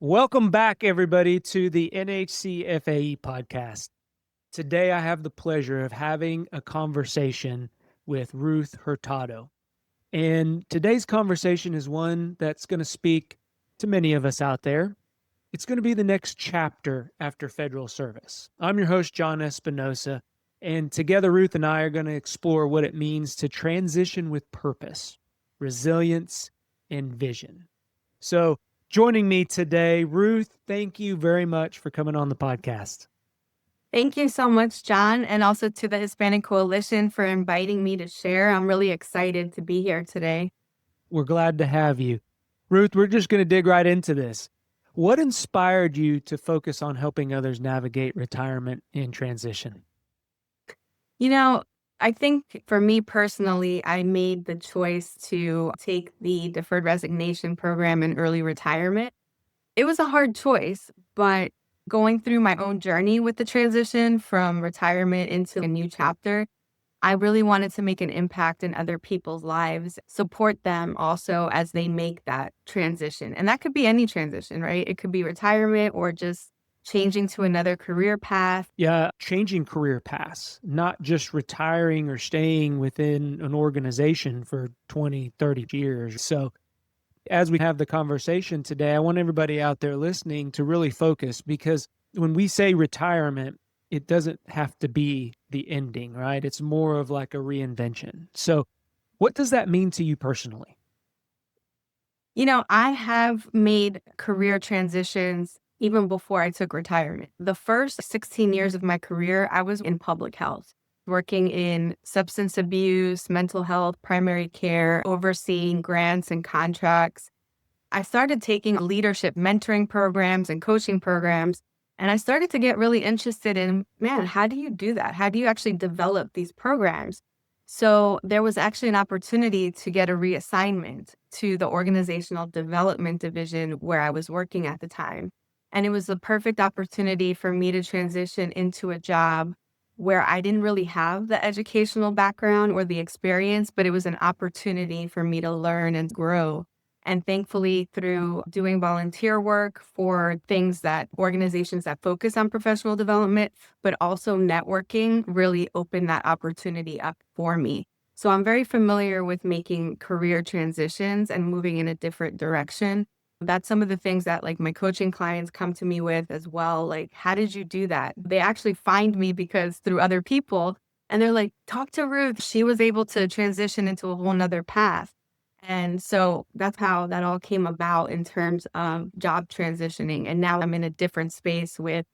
Welcome back, everybody, to the NHCFAE podcast. Today, I have the pleasure of having a conversation with Ruth Hurtado. And today's conversation is one that's going to speak to many of us out there. It's going to be the next chapter after federal service. I'm your host, John Espinosa, and together, Ruth and I are going to explore what it means to transition with purpose, resilience, and vision. So, joining me today, Ruth, thank you very much for coming on the podcast. Thank you so much, John, and also to the Hispanic Coalition for inviting me to share. I'm really excited to be here today. We're glad to have you. Ruth, we're just going to dig right into this. What inspired you to focus on helping others navigate retirement and transition? You know, I think for me personally, I made the choice to take the deferred resignation program in early retirement. It was a hard choice, but going through my own journey with the transition from retirement into a new chapter, I really wanted to make an impact in other people's lives, support them also as they make that transition. And that could be any transition, right? It could be retirement or just changing to another career path. Yeah, changing career paths, not just retiring or staying within an organization for 20, 30 years. So, as we have the conversation today, I want everybody out there listening to really focus, because when we say retirement, it doesn't have to be the ending, right? It's more of like a reinvention. So, what does that mean to you personally? I have made career transitions even before I took retirement. The first 16 years of my career, I was in public health, working in substance abuse, mental health, primary care, overseeing grants and contracts. I started taking leadership mentoring programs and coaching programs, and I started to get really interested in, man, how do you do that? How do you actually develop these programs? So there was actually an opportunity to get a reassignment to the organizational development division where I was working at the time. And it was the perfect opportunity for me to transition into a job where I didn't really have the educational background or the experience, but it was an opportunity for me to learn and grow. And thankfully, through doing volunteer work for things that organizations that focus on professional development, but also networking, really opened that opportunity up for me. So I'm very familiar with making career transitions and moving in a different direction. That's some of the things that like my coaching clients come to me with as well. Like, how did you do that? They actually find me because through other people, and they're like, talk to Ruth. She was able to transition into a whole nother path. And so that's how that all came about in terms of job transitioning. And now I'm in a different space with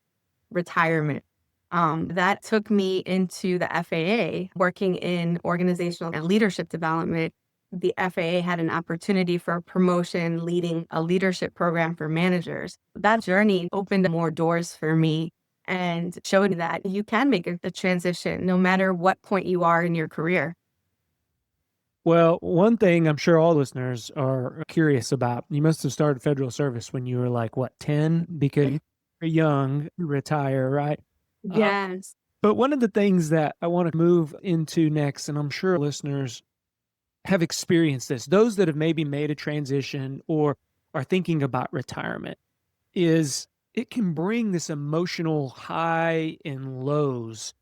retirement. That took me into the FAA, working in organizational and leadership development. The FAA had an opportunity for a promotion leading a leadership program for managers. That journey opened more doors for me and showed that you can make a transition no matter what point you are in your career. Well, one thing I'm sure all listeners are curious about, you must have started federal service when you were like, what, 10? Because you're young, you retire, right? Uh, Yes. but one of the things that I want to move into next, and I'm sure listeners have experienced this, those that have maybe made a transition or are thinking about retirement, is it can bring this emotional high and lows,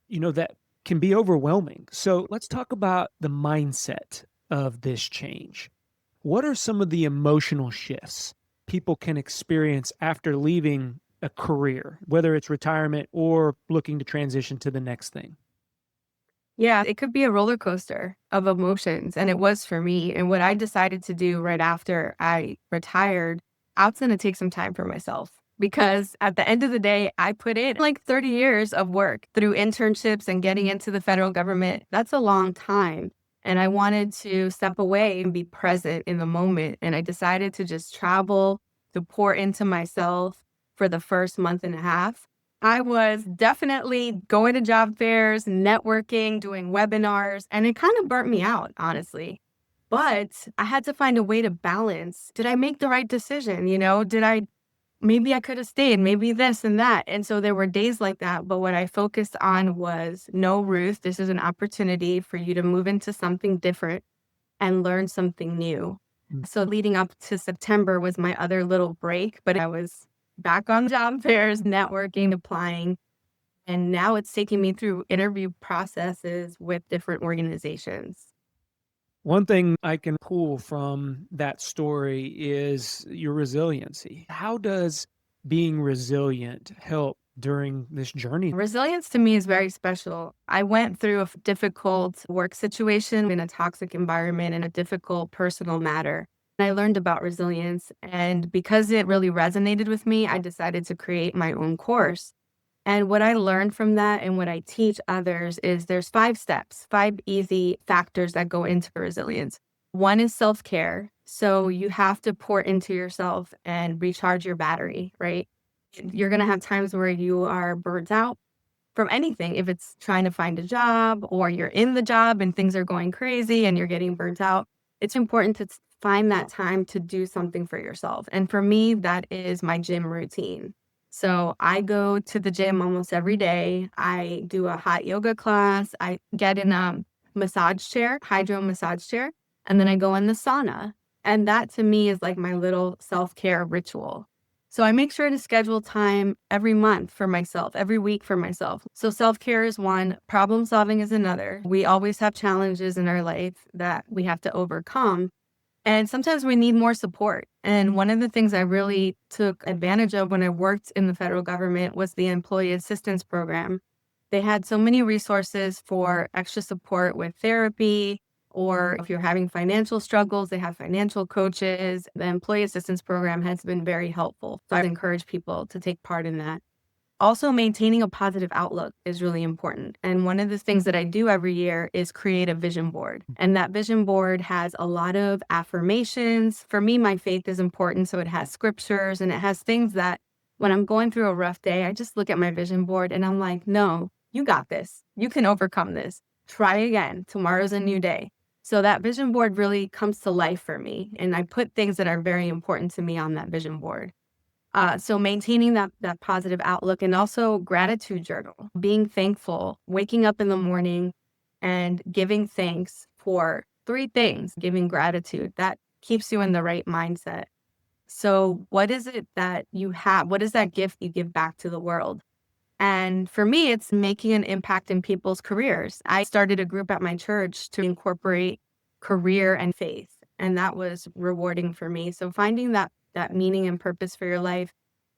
that can be overwhelming. So let's talk about the mindset of this change. What are some of the emotional shifts people can experience after leaving a career, whether it's retirement or looking to transition to the next thing? Yeah, it could be a roller coaster of emotions, and it was for me. And what I decided to do right after I retired, I was gonna take some time for myself because at the end of the day, I put in like 30 years of work through internships and getting into the federal government. That's a long time. And I wanted to step away and be present in the moment. And I decided to just travel, to pour into myself for the first month and a half. I was definitely going to job fairs, networking, doing webinars, and it kind of burnt me out, honestly. But I had to find a way to balance. Did I make the right decision? Maybe I could have stayed, maybe this and that. And so there were days like that. But what I focused on was no, Ruth, this is an opportunity for you to move into something different and learn something new. Mm. So leading up to September was my other little break, but I was back on job fairs, networking, applying. And now it's taking me through interview processes with different organizations. One thing I can pull from that story is your resiliency. How does being resilient help during this journey? Resilience to me is very special. I went through a difficult work situation in a toxic environment in a difficult personal matter. I learned about resilience, and because it really resonated with me, I decided to create my own course. And what I learned from that and what I teach others is there's 5 steps, 5 easy factors that go into resilience. One is self-care. So you have to pour into yourself and recharge your battery, right? You're going to have times where you are burnt out from anything. If it's trying to find a job or you're in the job and things are going crazy and you're getting burnt out, it's important to find that time to do something for yourself. And for me, that is my gym routine. So I go to the gym almost every day. I do a hot yoga class. I get in a massage chair, hydro massage chair, and then I go in the sauna. And that to me is like my little self-care ritual. So I make sure to schedule time every month for myself, every week for myself. So self-care is one, problem solving is another. We always have challenges in our life that we have to overcome. And sometimes we need more support. And one of the things I really took advantage of when I worked in the federal government was the employee assistance program. They had so many resources for extra support with therapy, or if you're having financial struggles, they have financial coaches. The employee assistance program has been very helpful. So I encourage people to take part in that. Also, maintaining a positive outlook is really important. And one of the things that I do every year is create a vision board. And that vision board has a lot of affirmations. For me, my faith is important. So it has scriptures and it has things that when I'm going through a rough day, I just look at my vision board and I'm like, no, you got this. You can overcome this. Try again. Tomorrow's a new day. So that vision board really comes to life for me. And I put things that are very important to me on that vision board. So maintaining that positive outlook, and also gratitude journal, being thankful, waking up in the morning and giving thanks for 3 things, giving gratitude, that keeps you in the right mindset. So what is it that you have? What is that gift you give back to the world? And for me, it's making an impact in people's careers. I started a group at my church to incorporate career and faith, and that was rewarding for me. So finding that meaning and purpose for your life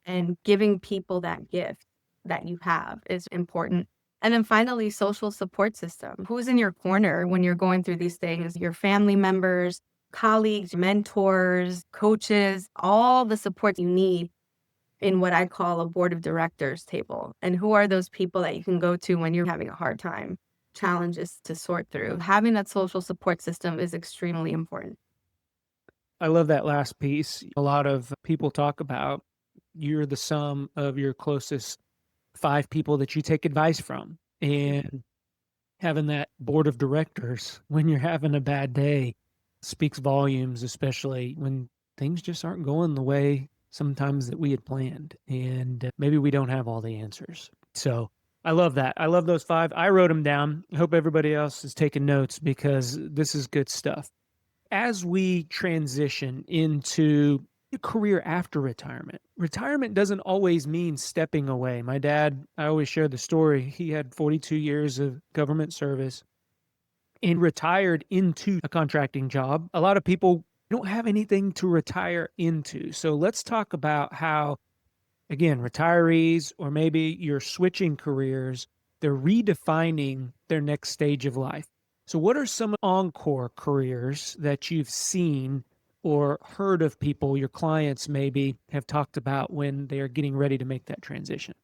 and giving people that gift that you have is important. And then finally, social support system. Who's in your corner when you're going through these things? Your family members, colleagues, mentors, coaches, all the support you need in what I call a board of directors table. And who are those people that you can go to when you're having a hard time, challenges to sort through? Having that social support system is extremely important. I love that last piece. A lot of people talk about you're the sum of your closest 5 people that you take advice from. And having that board of directors when you're having a bad day speaks volumes, especially when things just aren't going the way sometimes that we had planned. And maybe we don't have all the answers. So I love that. I love those 5. I wrote them down. I hope everybody else is taking notes because this is good stuff. As we transition into a career after retirement, retirement doesn't always mean stepping away. My dad, I always share the story. He had 42 years of government service and retired into a contracting job. A lot of people don't have anything to retire into. So let's talk about how, again, retirees or maybe you're switching careers, they're redefining their next stage of life. So, what are some encore careers that you've seen or heard of people, your clients maybe, have talked about when they are getting ready to make that transition?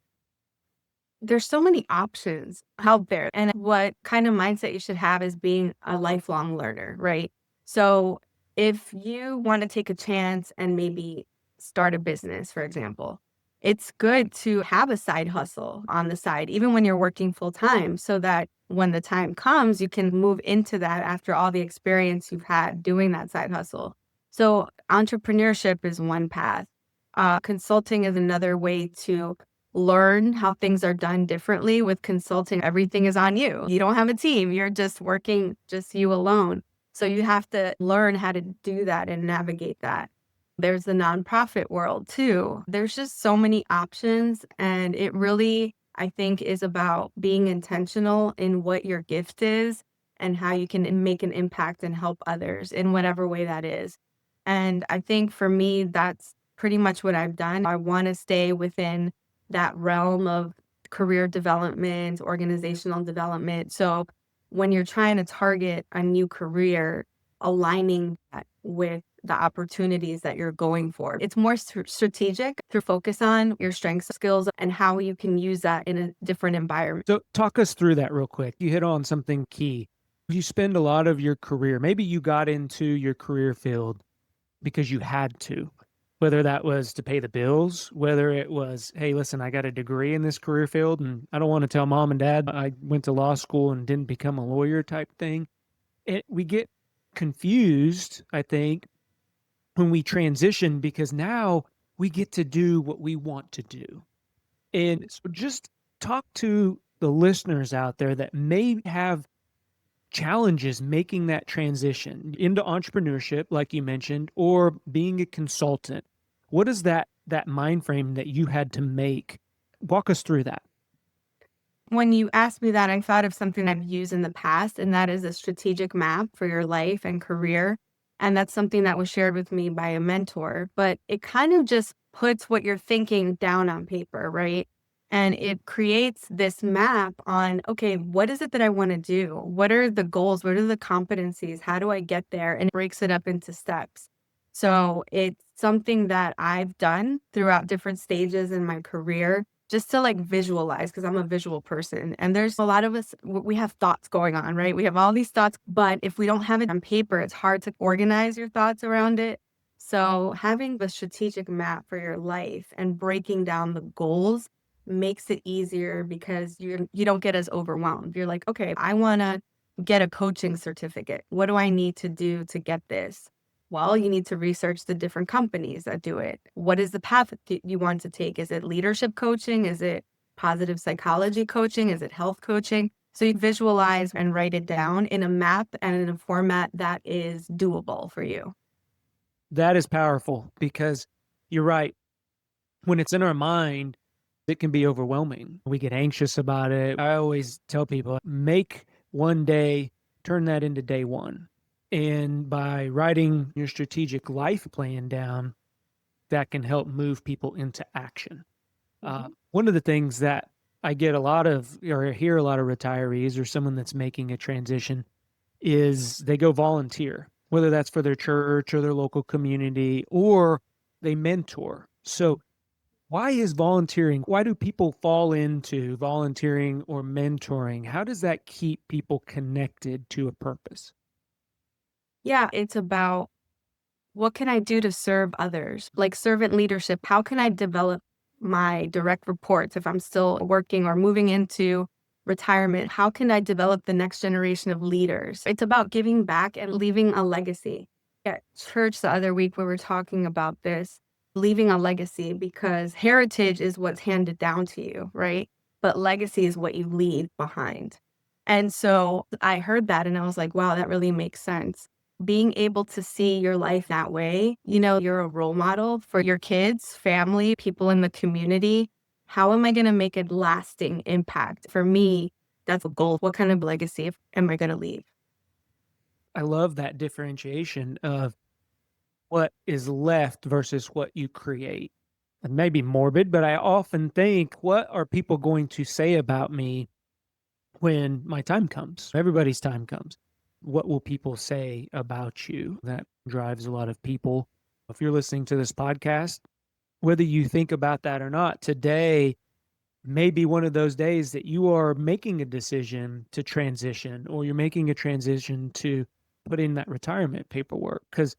There's so many options out there. And what kind of mindset you should have is being a lifelong learner, right? So if you want to take a chance and maybe start a business, for example, it's good to have a side hustle on the side, even when you're working full time, so that when the time comes, you can move into that after all the experience you've had doing that side hustle. So entrepreneurship is one path. Consulting is another way to learn how things are done differently. With consulting, everything is on you. You don't have a team. You're just working, just you alone. So you have to learn how to do that and navigate that. There's the nonprofit world too. There's just so many options. And it really, I think, is about being intentional in what your gift is and how you can make an impact and help others in whatever way that is. And I think for me, that's pretty much what I've done. I want to stay within that realm of career development, organizational development. So when you're trying to target a new career, aligning that with the opportunities that you're going for. It's more strategic to focus on your strengths, skills, and how you can use that in a different environment. So talk us through that real quick. You hit on something key. You spend a lot of your career, maybe you got into your career field because you had to, whether that was to pay the bills, whether it was, hey, listen, I got a degree in this career field and I don't want to tell mom and dad I went to law school and didn't become a lawyer type thing. We get confused, I think, when we transition because now we get to do what we want to do. And so just talk to the listeners out there that may have challenges making that transition into entrepreneurship, like you mentioned, or being a consultant. What is that mind frame that you had to make? Walk us through that. When you asked me that, I thought of something I've used in the past, and that is a strategic map for your life and career. And that's something that was shared with me by a mentor, but it kind of just puts what you're thinking down on paper, right? And it creates this map on, okay, what is it that I want to do? What are the goals? What are the competencies? How do I get there? And it breaks it up into steps. So it's something that I've done throughout different stages in my career just to like visualize because I'm a visual person. And there's a lot of us, we have thoughts going on, right? We have all these thoughts, but if we don't have it on paper, it's hard to organize your thoughts around it. So having a strategic map for your life and breaking down the goals makes it easier because you don't get as overwhelmed. You're like, okay, I want to get a coaching certificate. What do I need to do to get this? Well, you need to research the different companies that do it. What is the path that you want to take? Is it leadership coaching? Is it positive psychology coaching? Is it health coaching? So you visualize and write it down in a map and in a format that is doable for you. That is powerful because you're right. When it's in our mind, it can be overwhelming. We get anxious about it. I always tell people make one day, turn that into day one. And by writing your strategic life plan down, that can help move people into action. One of the things that I get a lot of, or hear a lot of retirees or someone that's making a transition is they go volunteer, whether that's for their church or their local community, or they mentor. So why is volunteering? Why do people fall into volunteering or mentoring? How does that keep people connected to a purpose? Yeah, it's about what can I do to serve others? Like servant leadership, how can I develop my direct reports if I'm still working or moving into retirement? How can I develop the next generation of leaders? It's about giving back and leaving a legacy. At church the other week, we were talking about this, leaving a legacy because heritage is what's handed down to you, right? But legacy is what you leave behind. And so I heard that and I was like, wow, that really makes sense. Being able to see your life that way, you're a role model for your kids, family, people in the community. How am I going to make a lasting impact? For me, that's a goal. What kind of legacy am I going to leave? I love that differentiation of what is left versus what you create. It may be morbid, but I often think, what are people going to say about me when my time comes? Everybody's time comes. What will people say about you? That drives a lot of people. If you're listening to this podcast, whether you think about that or not, today may be one of those days that you are making a decision to transition, or you're making a transition to put in that retirement paperwork. Because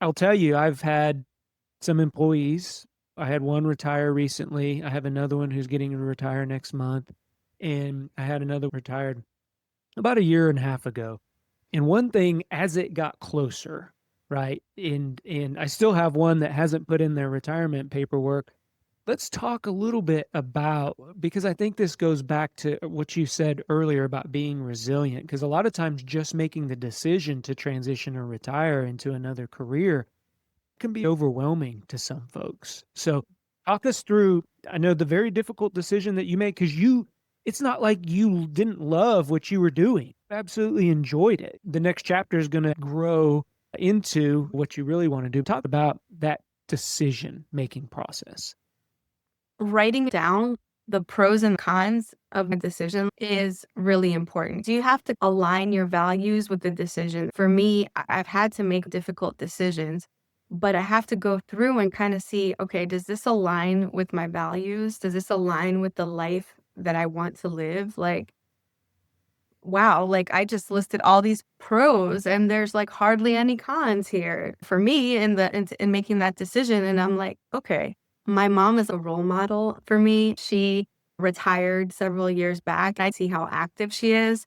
I'll tell you, I've had some employees. I had one retire recently. I have another one who's getting to retire next month. And I had another retired about a year and a half ago. And one thing, as it got closer, right? And I still have one that hasn't put in their retirement paperwork. Let's talk a little bit about, because I think this goes back to what you said earlier about being resilient. Because a lot of times just making the decision to transition or retire into another career can be overwhelming to some folks. So talk us through, I know the very difficult decision that you made, because it's not like you didn't love what you were doing. You absolutely enjoyed it. The next chapter is going to grow into what you really want to do. Talk about that decision making process. Writing down the pros and cons of a decision is really important. You have to align your values with the decision. For me, I've had to make difficult decisions, but I have to go through and kind of see, okay, does this align with my values? Does this align with the life that I want to live? Like, wow, like I just listed all these pros and there's like hardly any cons here for me in making that decision. And I'm like, okay, my mom is a role model for me. She retired several years back. I see how active she is.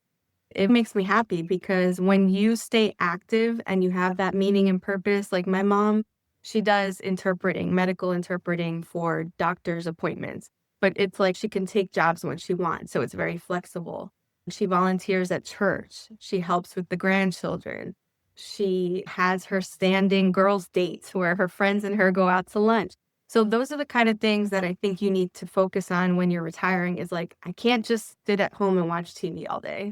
It makes me happy because when you stay active and you have that meaning and purpose, like my mom, she does interpreting, medical interpreting for doctor's appointments, but it's like she can take jobs when she wants. So it's very flexible. She volunteers at church. She helps with the grandchildren. She has her standing girls' dates where her friends and her go out to lunch. So those are the kind of things that I think you need to focus on when you're retiring is like, I can't just sit at home and watch TV all day,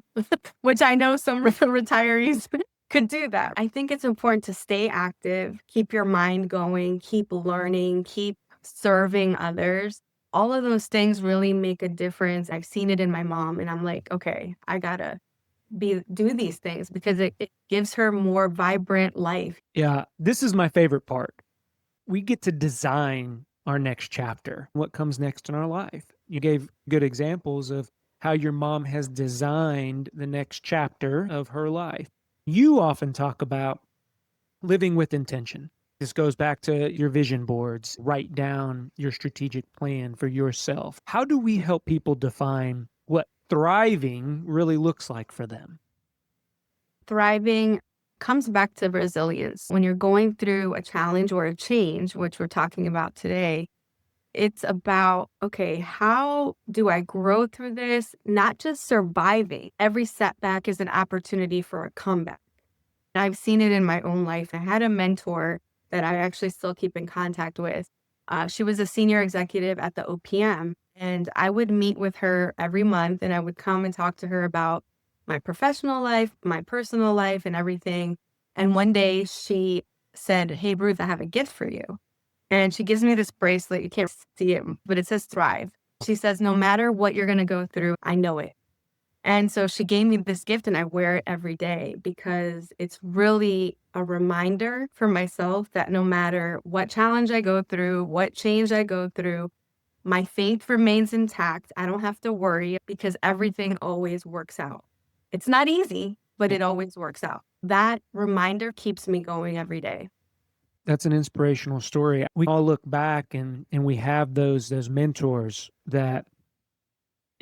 which I know some retirees could do that. I think it's important to stay active, keep your mind going, keep learning, keep serving others. All of those things really make a difference. I've seen it in my mom and I'm like, okay, I gotta do these things because it gives her more vibrant life. Yeah, this is my favorite part. We get to design our next chapter, what comes next in our life. You gave good examples of how your mom has designed the next chapter of her life. You often talk about living with intention. This goes back to your vision boards. Write down your strategic plan for yourself. How do we help people define what thriving really looks like for them? Thriving comes back to resilience. When you're going through a challenge or a change, which we're talking about today, it's about, okay, how do I grow through this? Not just surviving. Every setback is an opportunity for a comeback. I've seen it in my own life. I had a mentor that I actually still keep in contact with. She was a senior executive at the OPM, and I would meet with her every month and I would come and talk to her about my professional life, my personal life, and everything. And one day she said, "Hey, Ruth, I have a gift for you." And she gives me this bracelet. You can't see it, but it says Thrive. She says, no matter what you're going to go through, I know it. And so she gave me this gift and I wear it every day because it's really a reminder for myself that no matter what challenge I go through, what change I go through, my faith remains intact. I don't have to worry because everything always works out. It's not easy, but it always works out. That reminder keeps me going every day. That's an inspirational story. We all look back and we have those mentors that,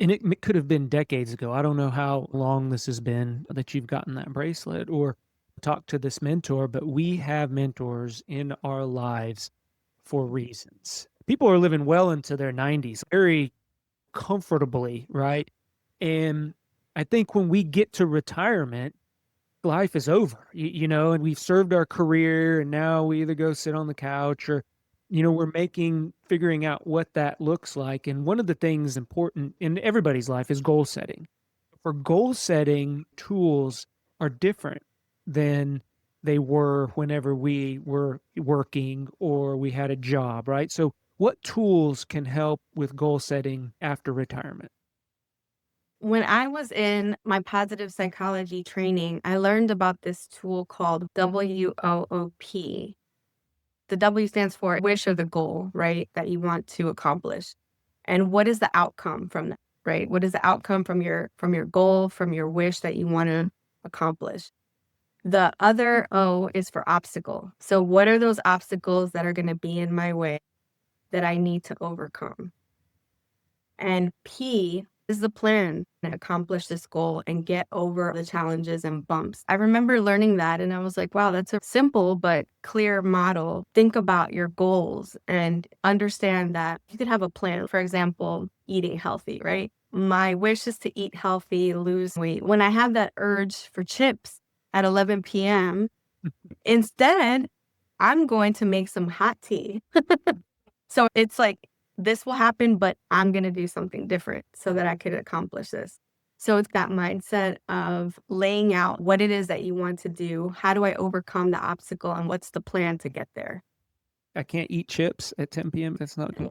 and it could have been decades ago. I don't know how long this has been that you've gotten that bracelet or talked to this mentor, but we have mentors in our lives for reasons. People are living well into their 90s very comfortably, right? And I think when we get to retirement, life is over, and we've served our career and now we either go sit on the couch or, we're figuring out what that looks like. And one of the things important in everybody's life is goal setting. For goal setting, tools are different than they were whenever we were working or we had a job, right? So what tools can help with goal setting after retirement? When I was in my positive psychology training, I learned about this tool called WOOP. The W stands for wish or the goal, right? That you want to accomplish. And what is the outcome from that, right? What is the outcome from your goal, from your wish that you want to accomplish? The other O is for obstacle. So what are those obstacles that are going to be in my way that I need to overcome? And P This is the plan to accomplish this goal and get over the challenges and bumps. I remember learning that and I was like, wow, that's a simple but clear model. Think about your goals and understand that you could have a plan. For example, eating healthy, right? My wish is to eat healthy, lose weight. When I have that urge for chips at 11 p.m., instead, I'm going to make some hot tea. So it's like, this will happen, but I'm going to do something different so that I could accomplish this. So it's that mindset of laying out what it is that you want to do. How do I overcome the obstacle and what's the plan to get there? I can't eat chips at 10 p.m. That's not good.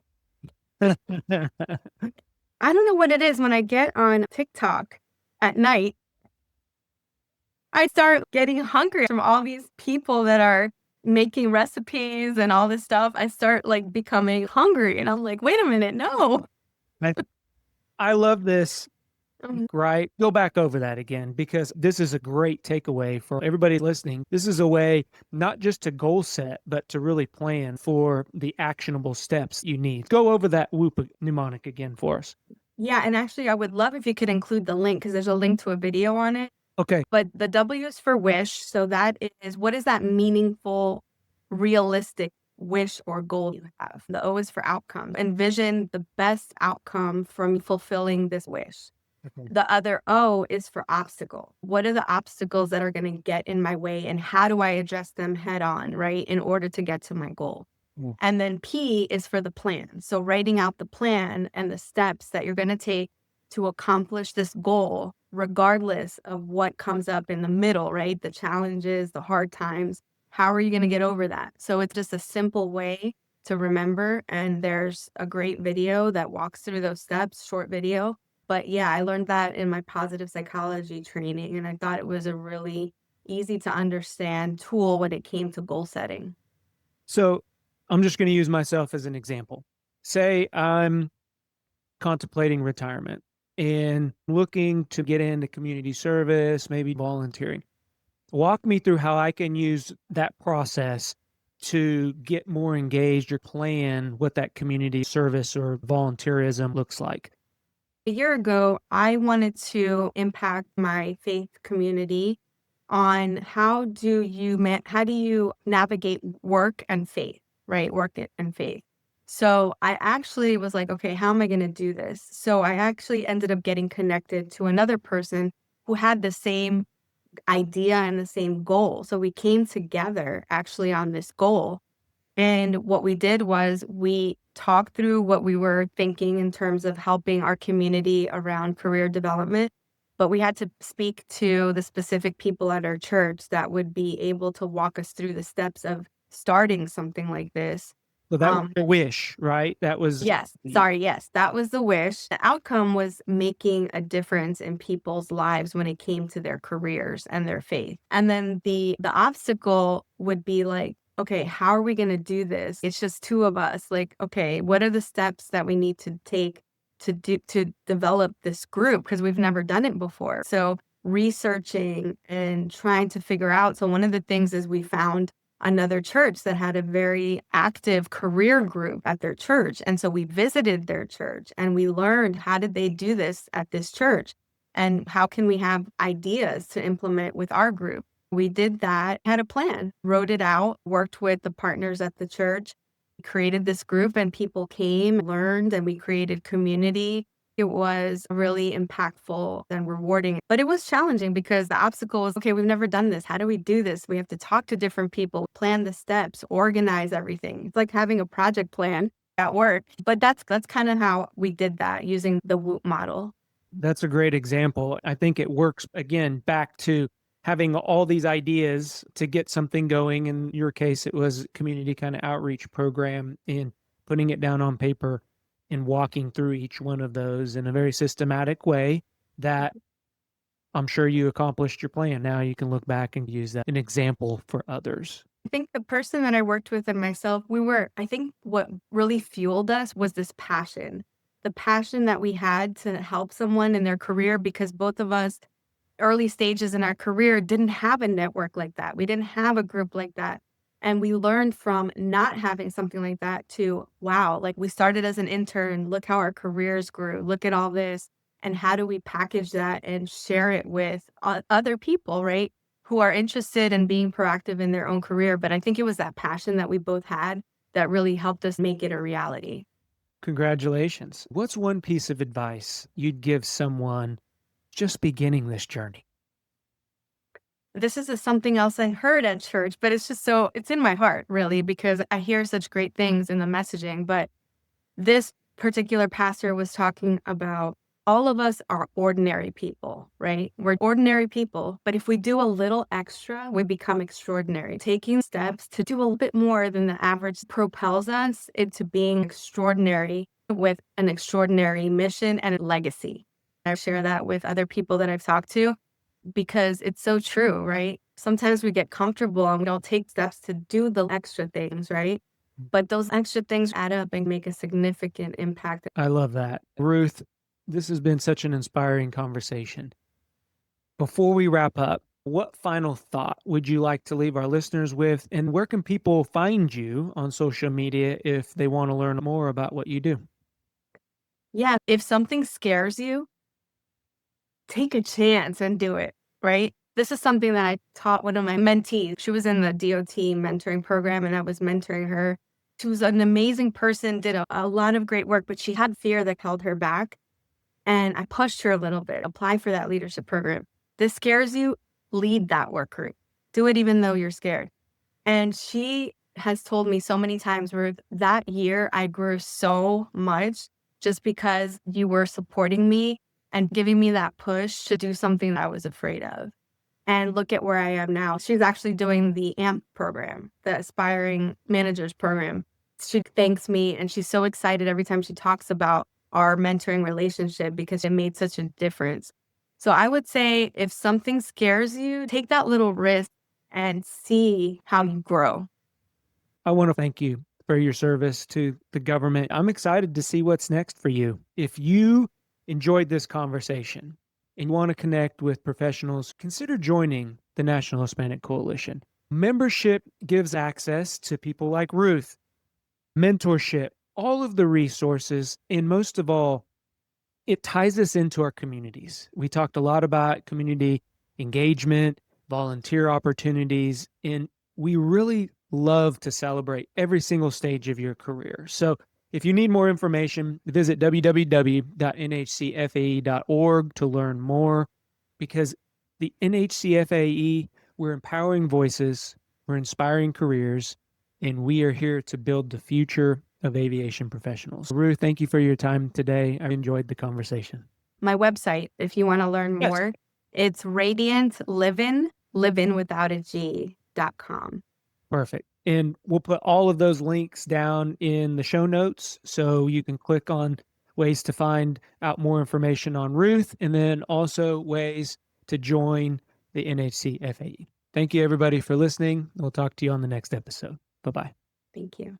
I don't know what it is when I get on TikTok at night, I start getting hungry from all these people that are making recipes and all this stuff. I start like becoming hungry and I'm like, wait a minute, no. I, I love this. Um, Right. Go back over that again because this is a great takeaway for everybody listening. This is a way not just to goal set, but to really plan for the actionable steps you need. Go over that WOOP mnemonic again for us. Yeah, and actually, I would love if you could include the link because there's a link to a video on it. Okay. But the W is for wish. So that is what is that meaningful, realistic wish or goal you have? The O is for outcome. Envision the best outcome from fulfilling this wish. Okay. The other O is for obstacle. What are the obstacles that are going to get in my way and how do I address them head on, right, in order to get to my goal? Mm. And then P is for the plan. So writing out the plan and the steps that you're going to take to accomplish this goal, regardless of what comes up in the middle, right? The challenges, the hard times. How are you going to get over that? So it's just a simple way to remember. And there's a great video that walks through those steps, short video. But yeah, I learned that in my positive psychology training. And I thought it was a really easy to understand tool when it came to goal setting. So I'm just going to use myself as an example. Say I'm contemplating retirement and looking to get into community service, maybe volunteering. Walk me through how I can use that process to get more engaged or plan what that community service or volunteerism looks like. A year ago, I wanted to impact my faith community on how do you navigate work and faith, right? And faith. So I actually was like, okay, how am I going to do this? So I actually ended up getting connected to another person who had the same idea and the same goal. So we came together actually on this goal. And what we did was we talked through what we were thinking in terms of helping our community around career development. But we had to speak to the specific people at our church that would be able to walk us through the steps of starting something like this. So that was a wish, right? That was Yes, sorry, yes, that was the wish. The outcome was making a difference in people's lives when it came to their careers and their faith. And then the obstacle would be like, okay, how are we going to do this? It's just two of us. Like, okay, what are the steps that we need to take to develop this group because we've never done it before. So researching and trying to figure out. So one of the things is we found another church that had a very active career group at their church. And so we visited their church and we learned how did they do this at this church and how can we have ideas to implement with our group. We did that, had a plan, wrote it out, worked with the partners at the church, created this group and people came, learned, and we created community. It was really impactful and rewarding, but it was challenging because the obstacle was, okay, we've never done this. How do we do this? We have to talk to different people, plan the steps, organize everything. It's like having a project plan at work, but that's kind of how we did that using the WOOP model. That's a great example. I think it works again back to having all these ideas to get something going. In your case, it was community kind of outreach program and putting it down on paper and walking through each one of those in a very systematic way that I'm sure you accomplished your plan. Now you can look back and use that an example for others. I think the person that I worked with and myself, I think what really fueled us was this passion, the passion that we had to help someone in their career because both of us early stages in our career didn't have a network like that. We didn't have a group like that. And we learned from not having something like that to, wow, like we started as an intern, look how our careers grew, look at all this. And how do we package that and share it with other people, right? Who are interested in being proactive in their own career. But I think it was that passion that we both had that really helped us make it a reality. Congratulations. What's one piece of advice you'd give someone just beginning this journey? This is something else I heard at church, but it's just so, it's in my heart, really, because I hear such great things in the messaging. But this particular pastor was talking about all of us are ordinary people, right? We're ordinary people, but if we do a little extra, we become extraordinary. Taking steps to do a little bit more than the average propels us into being extraordinary with an extraordinary mission and legacy. I share that with other people that I've talked to because it's so true, right? Sometimes we get comfortable and we don't take steps to do the extra things, right? But those extra things add up and make a significant impact. I love that. Ruth, this has been such an inspiring conversation. Before we wrap up, what final thought would you like to leave our listeners with? And where can people find you on social media if they want to learn more about what you do? Yeah, if something scares you, take a chance and do it, right? This is something that I taught one of my mentees. She was in the DOT mentoring program and I was mentoring her. She was an amazing person, did a lot of great work, but she had fear that held her back. And I pushed her a little bit, apply for that leadership program. This scares you, lead that work group. Do it even though you're scared. And she has told me so many times, Ruth, that year I grew so much just because you were supporting me and giving me that push to do something that I was afraid of. And look at where I am now. She's actually doing the AMP program, the Aspiring Managers program. She thanks me and she's so excited every time she talks about our mentoring relationship because it made such a difference. So I would say if something scares you, take that little risk and see how you grow. I want to thank you for your service to the government. I'm excited to see what's next for you. If you enjoyed this conversation and want to connect with professionals, consider joining the National Hispanic Coalition. Membership gives access to people like Ruth, mentorship, all of the resources, and most of all, it ties us into our communities. We talked a lot about community engagement, volunteer opportunities, and we really love to celebrate every single stage of your career. So if you need more information, visit www.nhcfae.org to learn more because the NHCFAE, we're empowering voices, we're inspiring careers, and we are here to build the future of aviation professionals. Ruth, thank you for your time today. I enjoyed the conversation. My website, if you want to learn Yes. more, it's Livin without a G.com. Perfect. And we'll put all of those links down in the show notes so you can click on ways to find out more information on Ruth and then also ways to join the NHCFAE. Thank you, everybody, for listening. We'll talk to you on the next episode. Bye-bye. Thank you.